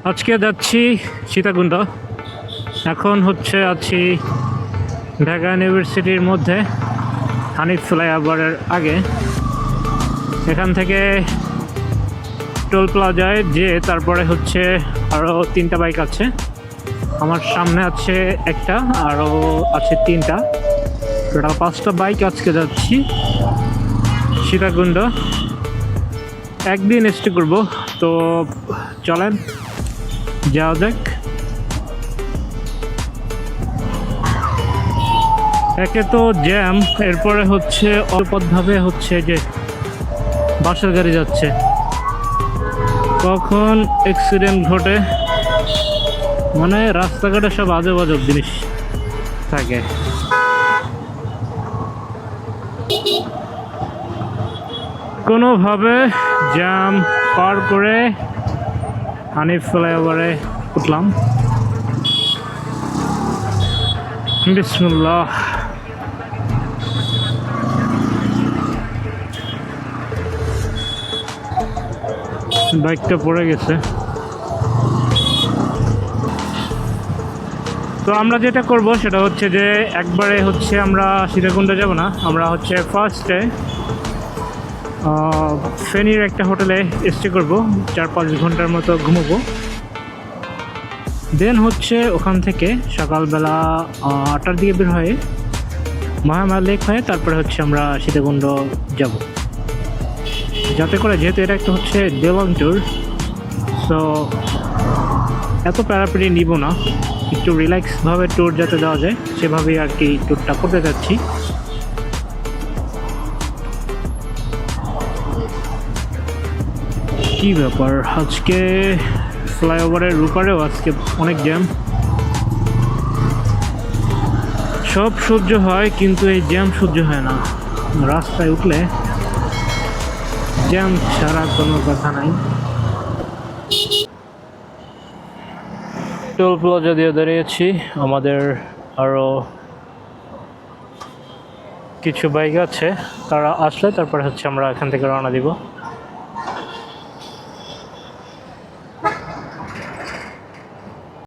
আজকে যাচ্ছি সীতাকুণ্ড। এখন আছি ঢাকা ইউনিভার্সিটির মধ্যে, হানিফ ফ্লাইওভারের আগে। এখান থেকে টোল প্লাজায় যে তারপরে আরও 3টা বাইক আছে। আমার সামনে আছে একটা, আরও আছে 3টা, টোটাল 5টা বাইক। আজকে যাচ্ছি সীতাকুণ্ড, একদিন স্টে করবো। তো চলেন যাওয়া যাক। একে তো জ্যাম, এরপরে অল্পভাবে যে বাসের গাড়ি যাচ্ছে, কখন অ্যাক্সিডেন্ট ঘটে, মানে রাস্তাঘাটে সব আজব আজব জিনিস থাকে। কোনোভাবে জ্যাম পার করে হানিফ ফ্লাইওভারে উঠলাম। বিসমিল্লাহ। বাইকটা পড়ে গেছে। তো আমরা যেটা করব সেটা যে একবারে আমরা সীতাকুণ্ড যাব না, আমরা ফার্স্টে ফেনীর একটা হোটেলে স্টে করব, 4-5 ঘন্টার মতো ঘুমোবো। দেন ওখান থেকে সকালবেলা 8টার দিকে বের হয়ে মহামায়া লেক হয়ে তারপরে আমরা সীতাকুণ্ড যাব, যাতে করে, যেহেতু এটা একটা ডে লং ট্যুর, সো এত প্যারাপ্যারি নিব না, একটু রিল্যাক্সভাবে ট্যুর যাতে দেওয়া যায় সেভাবেই আর কি ট্যুরটা করতে যাচ্ছি। কী ব্যাপার, আজকে ফ্লাইওভারের রূপারেও আজকে অনেক জ্যাম। সব সহ্য হয় কিন্তু এই জ্যাম সহ্য হয় না। রাস্তায় উঠলে জ্যাম ছাড়া কোনো কথা নাই। টোল প্লাজা দিয়ে দাঁড়িয়েছি, আমাদের আরও কিছু বাইক আছে, তারা আসলে তারপরে আমরা এখান থেকে রওনা দিব।